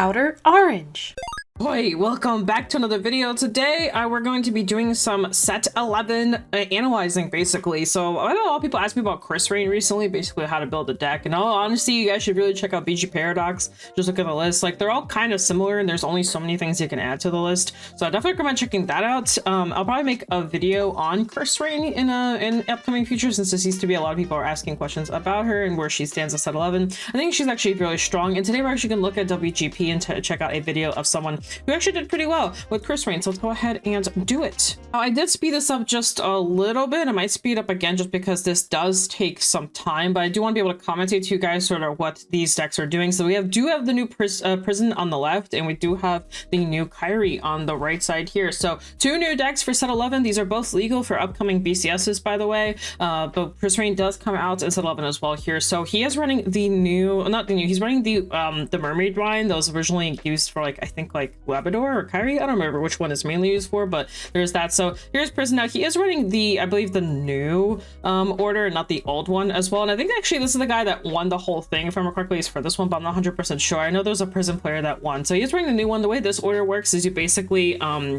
Outer Orange. Hey, welcome back to another video. Today we're going to be doing some set 11 analyzing basically. So I know a lot of people asked me about Chris Rain recently, basically how to build a deck, and all honesty you guys should really check out BG Paradox. Just look at the list, like they're all kind of similar and there's only so many things you can add to the list, so I definitely recommend checking that out. I'll probably make a video on Chris Rain in upcoming future, since there seems to be a lot of people are asking questions about her and where she stands at set 11. I think she's actually really strong, and today we're actually gonna look at WGP and check out a video of someone who actually did pretty well with Chris Rain, so let's go ahead and do it. Now, I did speed this up just a little bit. I might speed up again just because this does take some time, but I do want to be able to commentate to you guys sort of what these decks are doing. So we do have the new Prison on the left, and we do have the new Kyrie on the right side here. So two new decks for set 11. These are both legal for upcoming BCSs, by the way, but Chris Rain does come out in set 11 as well here. So he is running the new, not the new, he's running the Mermaid line that was originally used for, like, I think like Labrador or Kyrie. I don't remember which one it's mainly used for, but there's that. So here's Prison. Now he is running the, I believe, the new order, not the old one as well. And I think actually this is the guy that won the whole thing, if I remember correctly, is for this one, but I'm not 100% sure. I know there's a Prison player that won. So he's running the new one. The way this order works is you basically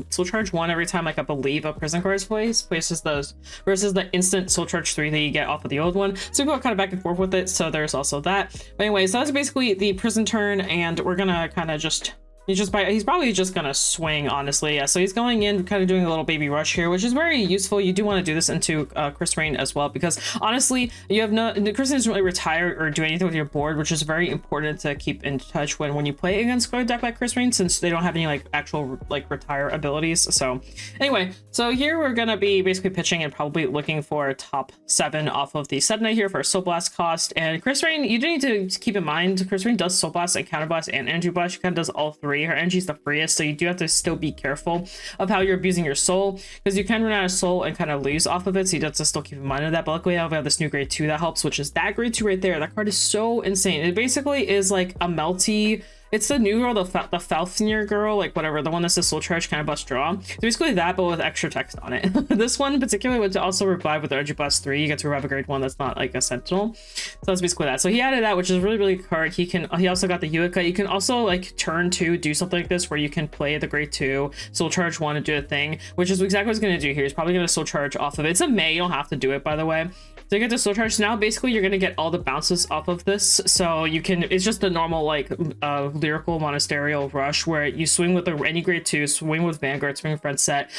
soul charge 1 every time, like, I believe a Prison card is placed, versus the instant soul charge 3 that you get off of the old one. So we go kind of back and forth with it. So there's also that. But anyway, so that's basically the Prison turn, and we're gonna kind of just he's probably just gonna swing, honestly. Yeah, so he's going in, kind of doing a little baby rush here, which is very useful. You do want to do this into Chris Rain as well, because honestly, you have Chris Rain doesn't really retire or do anything with your board, which is very important to keep in touch when you play against a deck like Chris Rain, since they don't have any like actual like retire abilities. So anyway, so here we're gonna be basically pitching and probably looking for top 7 off of the set night here for Soul Blast cost. And Chris Rain, you do need to keep in mind, Chris Rain does Soul Blast and Counter Blast and Energy Blast. She kind of does all 3. Her energy is the freest, so you do have to still be careful of how you're abusing your soul, because you can run out of soul and kind of lose off of it, so you have to still keep in mind of that. But luckily we have this new grade 2 that helps, which is that grade 2 right there. That card is so insane. It basically is like a melty, it's the new girl, the Falfnir girl, like whatever, the one that says soul charge kind of bust draw. So basically that, but with extra text on it. This one particularly would also revive with Energy Blast 3. You get to revive a grade 1 that's not like a sentinel. So that's basically that. So he added that, which is really, really good card. He also got the Yuika. You can also like turn 2 do something like this, where you can play the grade 2, soul charge 1 and do a thing, which is exactly what he's gonna do here. He's probably gonna soul charge off of it. It's a May, you don't have to do it, by the way. So you get the soul charge. Now basically you're gonna get all the bounces off of this, so you can, it's just the normal like lyrical monasterial rush, where you swing with any grade 2, swing with Vanguard, swing with front set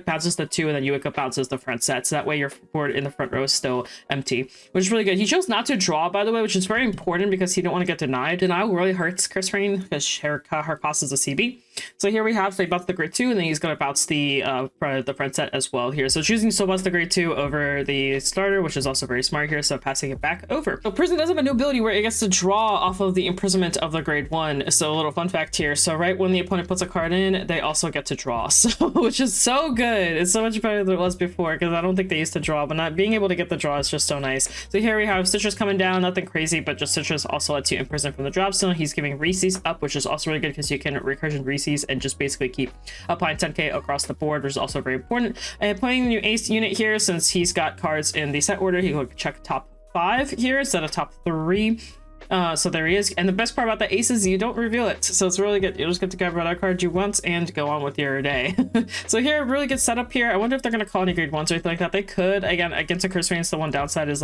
bounces the 2, and then Yuika bounces the front set, so that way your board in the front row is still empty, which is really good. He chose not to draw, by the way, which is very important because he didn't want to get denied. Denial really hurts Chris Rain because her cost is a CB. So here we have, so he bounced the grade 2, and then he's going to bounce the front set as well here. So choosing so much the grade 2 over the starter, which is also very smart here, so passing it back over. So Prison does have a new ability where it gets to draw off of the imprisonment of the grade 1. So a little fun fact here. So right when the opponent puts a card in, they also get to draw, so which is so good. It's so much better than it was before, because I don't think they used to draw, but not being able to get the draw is just so nice. So here we have Citrus coming down, nothing crazy, but just Citrus also lets you imprison from the drop zone. He's giving Reese's up, which is also really good because you can recursion Reese's and just basically keep applying 10k across the board, which is also very important. And playing the new ace unit here, since he's got cards in the set order, he will check top 5 here instead of top 3. So there he is. And the best part about the ace is you don't reveal it, so it's really good. You just get to grab whatever card you want and go on with your day. So here, really good setup here. I wonder if they're going to call any grade 1s or anything like that. They could. Again, against a Chris Rain, the one downside is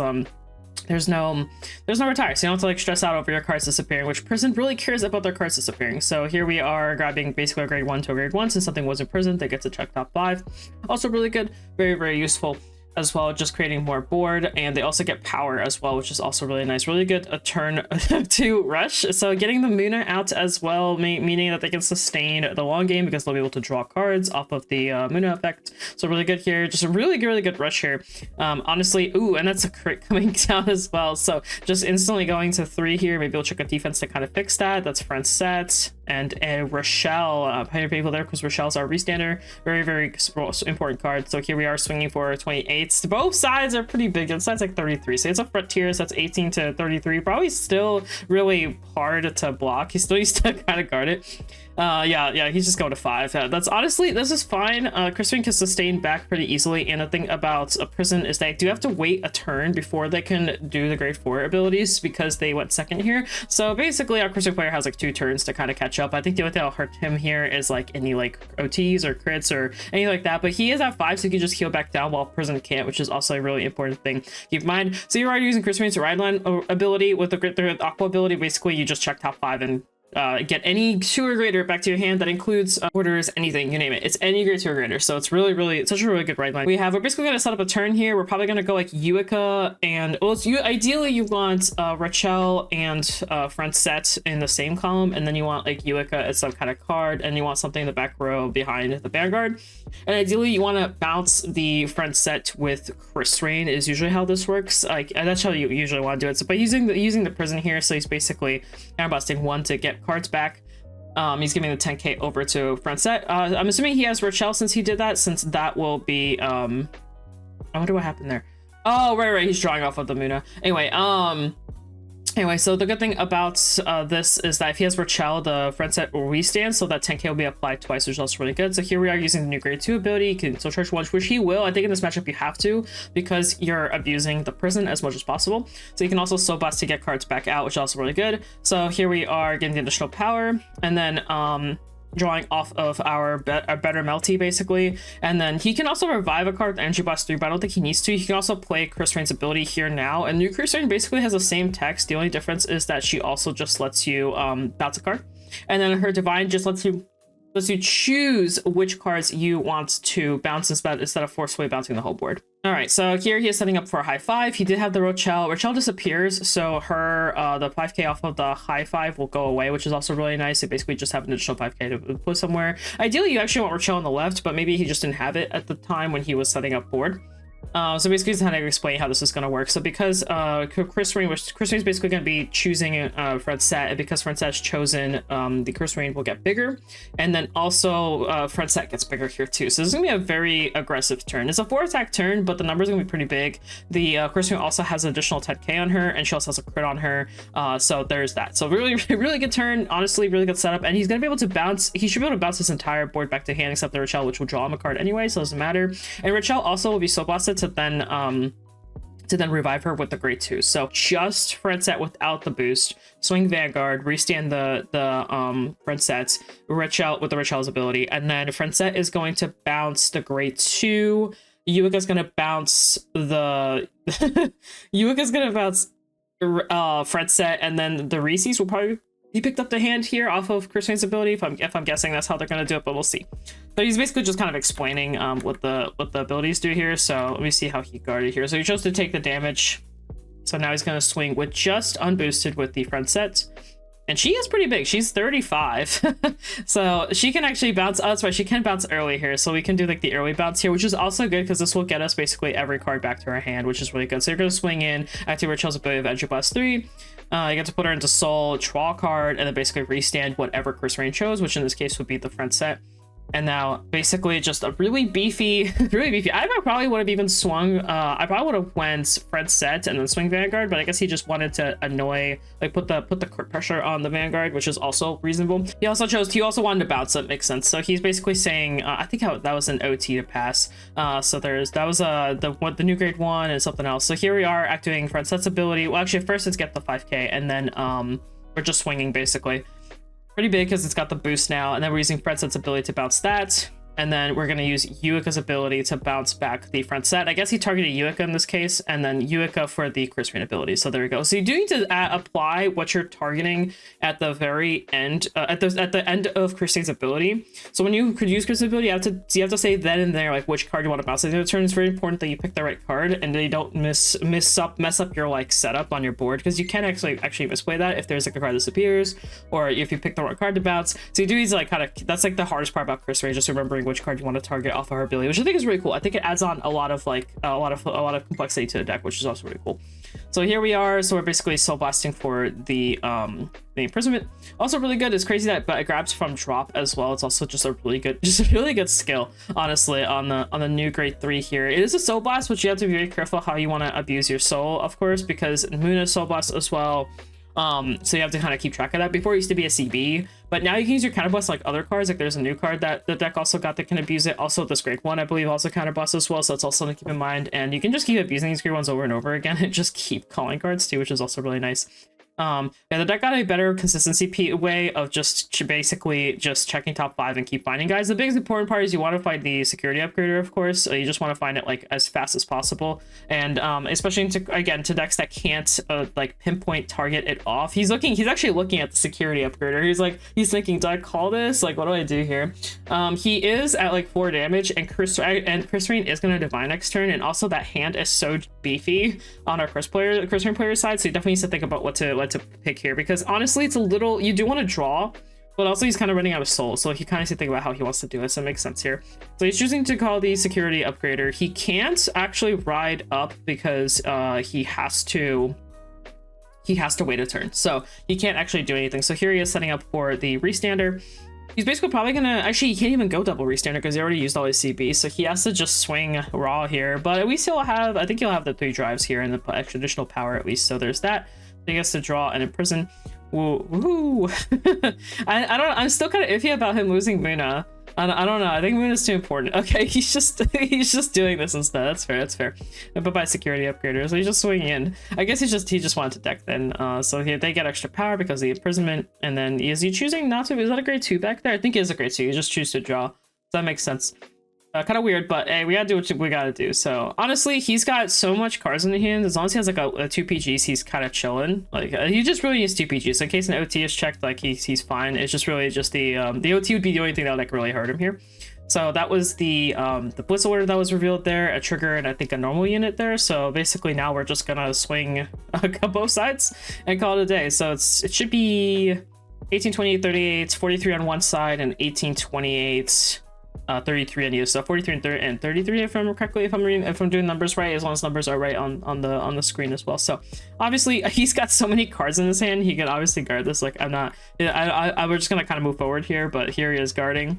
there's no retire, so you don't have to like stress out over your cards disappearing, which Prison really cares about their cards disappearing. So here we are grabbing basically a grade 1 to a grade 1. Since something was in Prison, they get to check top 5. Also really good, very, very useful as well, just creating more board. And they also get power as well, which is also really nice. Really good a turn to rush, so getting the Muna out as well, meaning that they can sustain the long game because they'll be able to draw cards off of the Muna effect. So really good here, just a really good rush here, honestly. Ooh, and that's a crit coming down as well, so just instantly going to 3 here. Maybe we'll check a defense to kind of fix that. That's front set. And Rochelle, Pioneer People there, because Rochelle's our restander. Very, very important card. So here we are swinging for 28. Both sides are pretty big. The side's like 33. So it's a frontier, so that's 18 to 33. Probably still really hard to block. He still needs to kind of guard it. Yeah, he's just going to 5. That's honestly, this is fine. Chris Rain can sustain back pretty easily, and the thing about a Prison is they do have to wait a turn before they can do the grade 4 abilities because they went second here. So basically our Chris Rain player has like 2 turns to kind of catch matchup. I think the only thing that'll hurt him here is like any like OTs or crits or anything like that, but he is at 5, so he can just heal back down while Prison can't, which is also a really important thing to keep in mind. So you're already using Chris Rain's ride line ability with the Aqua ability. Basically you just check top 5 and get any 2 or greater back to your hand. That includes orders, anything, you name it. It's any grade 2 or greater. So it's really it's such a really good ride line. We're basically going to set up a turn here. We're probably going to go like Yuika and, well, ideally you want Rachel and Francette in the same column, and then you want like Yuika as some kind of card, and you want something in the back row behind the Vanguard. And ideally you want to bounce the Francette with Chris Rain is usually how this works. Like that's how you usually want to do it. So by using the prison here, so he's basically busting 1 to get cards back. He's giving the 10k over to Francette. I'm assuming he has Rachel since he did that, since that will be I wonder what happened there. Oh, right, he's drawing off of the Muna. Anyway, so the good thing about this is that if he has Rachel, the Francette will restand, so that 10k will be applied twice, which is also really good. So here we are using the new grade 2 ability. He can still charge 1, which he will. I think in this matchup you have to, because you're abusing the prison as much as possible. So you can also Soul Blast to get cards back out, which is also really good. So here we are getting the additional power, and then drawing off of our better Melty basically, and then he can also revive a card with Energy Blast 3, but I don't think he needs to. He can also play Chris Rain's ability here now, and new Chris Rain basically has the same text. The only difference is that she also just lets you bounce a card, and then her Divine just lets you choose which cards you want to bounce instead of forcefully bouncing the whole board. All right, so here he is setting up for a high 5. He did have the Rachel disappears, so her the 5k off of the high 5 will go away, which is also really nice. You basically just have an additional 5k to put somewhere. Ideally you actually want Rachel on the left, but maybe he just didn't have it at the time when he was setting up board. So basically he's kind of explain how this is going to work. So because Chris Rain is basically going to be choosing Francette, and because Francette's chosen, the Chris Rain will get bigger, and then also Francette gets bigger here too. So this is going to be a very aggressive turn. It's a 4 attack turn, but the numbers are going to be pretty big. The Chris Rain also has an additional 10k on her, and she also has a crit on her. So there's that. So really good turn. Honestly, really good setup, and he's going to be able to bounce. He should be able to bounce this entire board back to hand except the Rachel, which will draw him a card anyway, so it doesn't matter. And Rachel also will be Soul Blasted to then revive her with the grade 2. So just Francette without the boost, swing Vanguard, restand the Francette, Rachel with the Rachel's ability, and then Francette is going to bounce the grade 2. Yuika's gonna bounce the Francette, and then the Reese's will probably he picked up the hand here off of Chris Rain's ability. If I'm guessing that's how they're gonna do it, but we'll see. So he's basically just kind of explaining what the abilities do here. So let me see how he guarded here. So he chose to take the damage. So now he's gonna swing with just unboosted with the Francette. And she is pretty big. She's 35. So she can actually bounce. Oh, that's right. She can bounce early here. So we can do like the early bounce here, which is also good because this will get us basically every card back to our hand, which is really good. So you're going to swing in, activate Rachel's ability of Energy Blast 3. You get to put her into Soul, draw a card, and then basically restand whatever Chris Rain chose, which in this case would be the Francette. And now basically just a really beefy, I probably would have even swung, I probably would have went Francette and then swing Vanguard, but I guess he just wanted to annoy, like put the pressure on the Vanguard, which is also reasonable. He also wanted to bounce, so it makes sense. So he's basically saying, I think that was an OT to pass. So that was the new grade 1 and something else. So here we are activating Francette's ability. Well, actually first let's get the 5k, and then we're just swinging basically. Pretty big because it's got the boost now, and then we're using Francette's ability to bounce that, and then we're going to use Yuika's ability to bounce back the Francette. I guess he targeted Yuika in this case, and then Yuika for the Chris Rain ability. So there we go. So you do need to apply what you're targeting at the very end, at the end of Chris Rain's ability. So when you could use Chris' ability, you have to say then and there like which card you want to bounce. In the turn, it's very important that you pick the right card and they don't mess up your like setup on your board, because you can actually misplay that if there's like a card that disappears or if you pick the right card to bounce. So you do need to like kind of, that's like the hardest part about Chris Rain, just remembering which card you want to target off of her ability, which I think is really cool. I think it adds on a lot of complexity to the deck, which is also really cool. So here we are. So we're basically Soul Blasting for the imprisonment. Also really good. It's crazy that but it grabs from drop as well. It's also just a really good skill, honestly, on the new grade 3 here. It is a Soul Blast, which you have to be very careful how you want to abuse your soul, of course, because Muna Soul Blast as well. So you have to kind of keep track of that. Before it used to be a CB, but now you can use your counter blast like other cards. Like there's a new card that the deck also got that can abuse it. Also this grade 1, I believe, also counter blast as well. So it's also something to keep in mind. And you can just keep abusing these grade 1s over and over again and just keep calling cards too, which is also really nice. Yeah, the deck got a better consistency way of just basically just checking top 5 and keep finding guys. The biggest important part is you want to find the security upgrader, of course. So you just want to find it like as fast as possible, and especially to decks that can't like pinpoint target it off. He's actually looking at the security upgrader. He's thinking, do I call this? Like, what do I do here? He is at like 4 damage, and Chris Rain is going to divine next turn, and also that hand is so beefy on our Chris Rain player side, so you definitely needs to think about what to pick here, because honestly it's a little, you do want to draw, but also he's kind of running out of soul, so he kind of needs to think about how he wants to do it. So it makes sense here. So he's choosing to call the security upgrader. He can't actually ride up because he has to wait a turn, so he can't actually do anything. So here he is setting up for the restander. He's basically probably gonna, actually he can't even go double restander because he already used all his CB, so he has to just swing raw here. But at least he'll have, I think he'll have the 3 drives here and the additional power at least. So there's that. He gets to draw and imprison. Woo! I'm still kind of iffy about him losing Muna. I don't know. I think Muna's too important. Okay, he's just doing this instead. That's fair. But by security upgrader, so he's just swinging in. I guess he just wanted to deck then. So here they get extra power because of the imprisonment. And then is he choosing not to? Is that a grade 2 back there? I think it is a grade 2. You just choose to draw. So that makes sense. Kind of weird, but hey, we gotta do what we gotta do. So honestly, he's got so much cards in the hand. As long as he has like a 2 PGs, he's kind of chilling. Like he just really needs 2 PGs. So in case an OT is checked, like he's fine. It's just really just the OT would be the only thing that would like really hurt him here. So that was the Blitz order that was revealed there, a trigger, and I think a normal unit there. So basically now we're just gonna swing both sides and call it a day. So it should be 1828, 38, 43 on one side, and 1828. 33 on you, so 43 and 33 if I'm correctly, if I'm doing numbers right, as long as numbers are right on the screen as well. So obviously he's got so many cards in his hand, he can obviously guard this. Like we're just gonna kind of move forward here, but here he is guarding.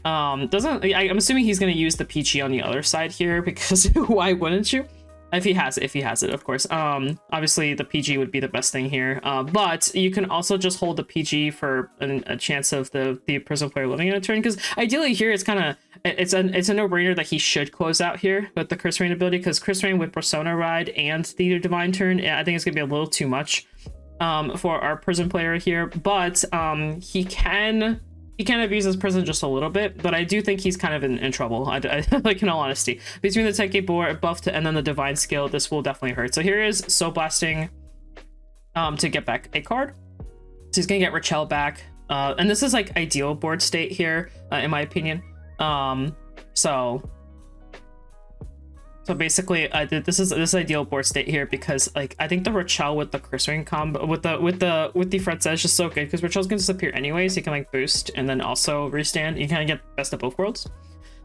I'm assuming he's gonna use the PG on the other side here, because why wouldn't you? If he has it, of course. Obviously the PG would be the best thing here, but you can also just hold the PG for a chance of the prison player living in a turn, because ideally here it's a no-brainer that he should close out here with the Chris Rain ability, because Chris Rain with Persona Ride and the Divine Turn, I think it's gonna be a little too much for our prison player here. But he can abuse his prison just a little bit, but I do think he's kind of in trouble. Like, in all honesty, between the 10k board buff and then the divine skill, this will definitely hurt. So here is Soul Blasting to get back a card. So he's gonna get Rachel back, and this is like ideal board state here, in my opinion. So basically, this is ideal board state here, because like I think the Rachel with the Chris Rain combo with the front set is just so good, because Rachel's gonna disappear anyways. So you can like boost and then also restand. You kind of get best of both worlds.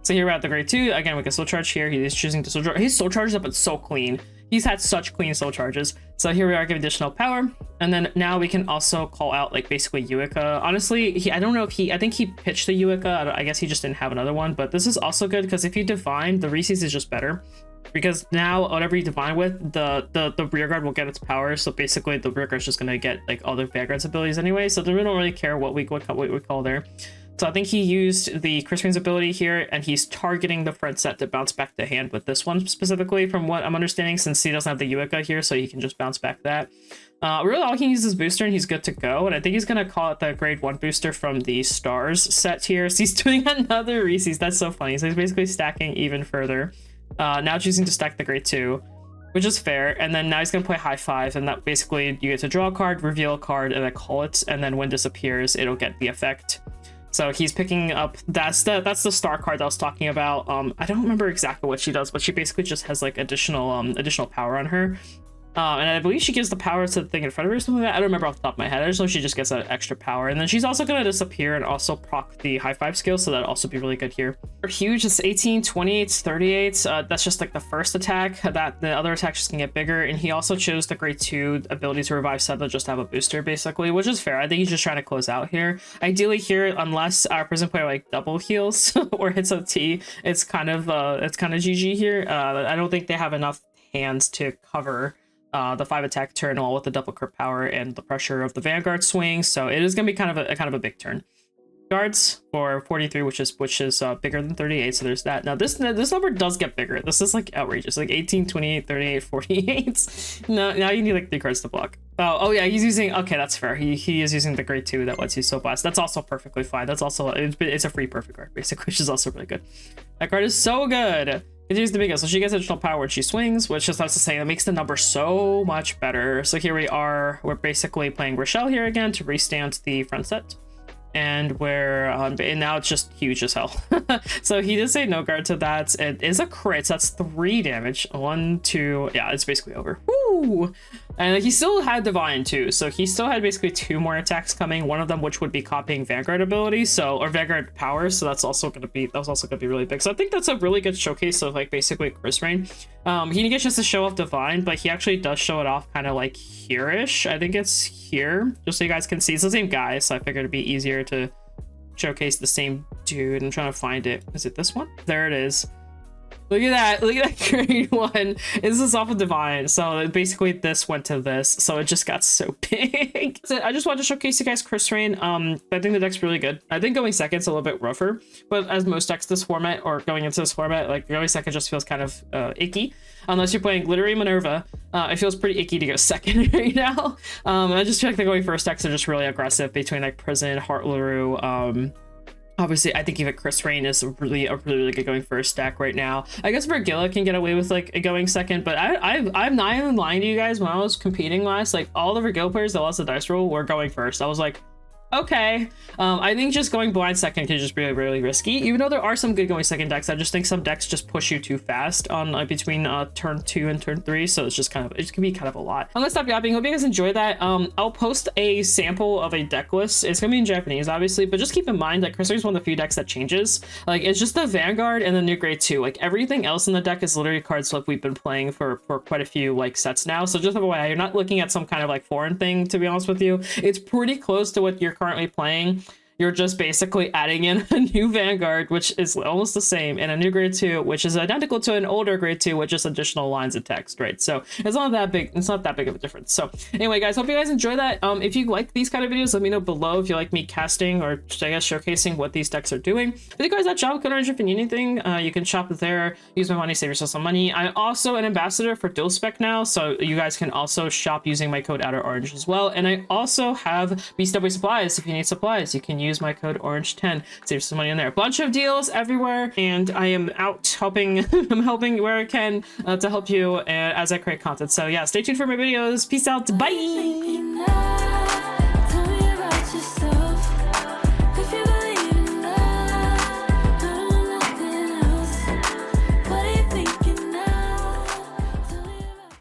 So here we're at the grade 2 again. We can soul charge here. He is choosing to soul charge. His soul charges up, it's so clean. He's had such clean soul charges. So here we are, giving additional power, and then now we can also call out like basically Uica. Honestly, I don't know if I think he pitched the Uica. I guess he just didn't have another one, but this is also good because if you divine, the Reese's is just better. Because now whatever you divine with, the rear guard will get its power. So basically the rear guard's just gonna get like all the Vanguard's abilities anyway. So we don't really care what we call there. So I think he used the Chris Rain's ability here, and he's targeting the front set to bounce back to hand with this one specifically, from what I'm understanding, since he doesn't have the Uica here, so he can just bounce back that. Really all he needs is booster and he's good to go. And I think he's gonna call it the grade 1 booster from the stars set here. So he's doing another Reese's. That's so funny. So he's basically stacking even further. Now choosing to stack the grade 2, which is fair. And then now he's gonna play high 5, and that basically you get to draw a card, reveal a card, and then call it, and then when disappears it'll get the effect. So he's picking up, that's the star card that I was talking about. I don't remember exactly what she does, but she basically just has like additional power on her. And I believe she gives the power to the thing in front of her or something like that. I don't remember off the top of my head. I just know she just gets that extra power. And then she's also going to disappear and also proc the high 5 skill, so that'll also be really good here. For huge, it's 18, 28, 38. That's just like the first attack. That the other attacks just can get bigger. And he also chose the grade 2 ability to revive Sedla just to have a booster, basically, which is fair. I think he's just trying to close out here. Ideally here, unless our prison player like double heals or hits a T, it's kind of GG here. I don't think they have enough hands to cover the 5 attack turn, all with the double crit power and the pressure of the Vanguard swing. So it is going to be kind of a big turn. guards for 43, which is bigger than 38. So there's that. Now this number does get bigger. This is like outrageous, like 18, 28, 38, 48. No, now you need like 3 cards to block. Oh yeah, he's using, okay, that's fair. He is using the grade 2 that lets you Soul Blast. That's also perfectly fine. That's also, it's a free perfect card basically, which is also really good. That card is so good. Continues to be good. So she gets additional power when she swings, which is nice to say. That makes the number so much better. So here we are. We're basically playing Rochelle here again to restand the front set. And and now it's just huge as hell. So he did say no guard to that. It is a crit, so that's 3 damage. 1, 2, yeah, it's basically over. Woo! And he still had Divine too, so he still had basically 2 more attacks coming. One of them which would be copying Vanguard ability, or Vanguard power. So that's also gonna be really big. So I think that's a really good showcase of like basically Chris Rain. He didn't get just to show off Divine, but he actually does show it off kind of like here-ish. I think it's here, just so you guys can see. It's the same guy, so I figured it'd be easier to showcase the same dude. I'm trying to find it. Is it this one? There it is. Look at that grade 1. This is off of Divine. So basically this went to this. So it just got so big. So I just wanted to showcase you guys Chris Rain. I think the deck's really good. I think going second's a little bit rougher, but as most decks this format or going into this format, like going second just feels kind of icky. Unless you're playing Glittery Minerva, it feels pretty icky to go second right now. I just feel like the going first decks are just really aggressive between like Prison, Heart LaRue, obviously, I think even Chris Rain is a really good going first deck right now. I guess Vergilla can get away with like a going second, but I'm not even lying to you guys. When I was competing last, like all the Vergilla players that lost the dice roll were going first. I was like, okay. I think just going blind second can just be really risky, even though there are some good going second decks. I just think some decks just push you too fast on between turn 2 and turn 3, so it's just it can be kind of a lot. I'm gonna stop yapping. Hope you guys enjoy that. I'll post a sample of a deck list. It's gonna be in Japanese obviously, but just keep in mind that Chris Rain is one of the few decks that changes. Like it's just the Vanguard and the new grade 2. Like everything else in the deck is literally cards that we've been playing for quite a few like sets now. So just FYI, you're not looking at some kind of like foreign thing, to be honest with you. It's pretty close to what you're currently playing. You're just basically adding in a new Vanguard, which is almost the same, and a new grade 2, which is identical to an older grade 2 with just additional lines of text, right? So it's not that big of a difference. So anyway, guys, hope you guys enjoy that. If you like these kind of videos, let me know below if you like me casting or I guess showcasing what these decks are doing. If you guys at shop Code Orange, if you need anything, you can shop there, use my money, save yourself some money. I'm also an ambassador for Dual Spec now, so you guys can also shop using my code OuterOrange as well. And I also have BCWSUPPLIES. If you need supplies, you can use my code ORANGE10, save some money on there. A bunch of deals everywhere, and I am out helping I'm helping where I can to help you as I create content. So yeah, stay tuned for my videos. Peace out. Bye.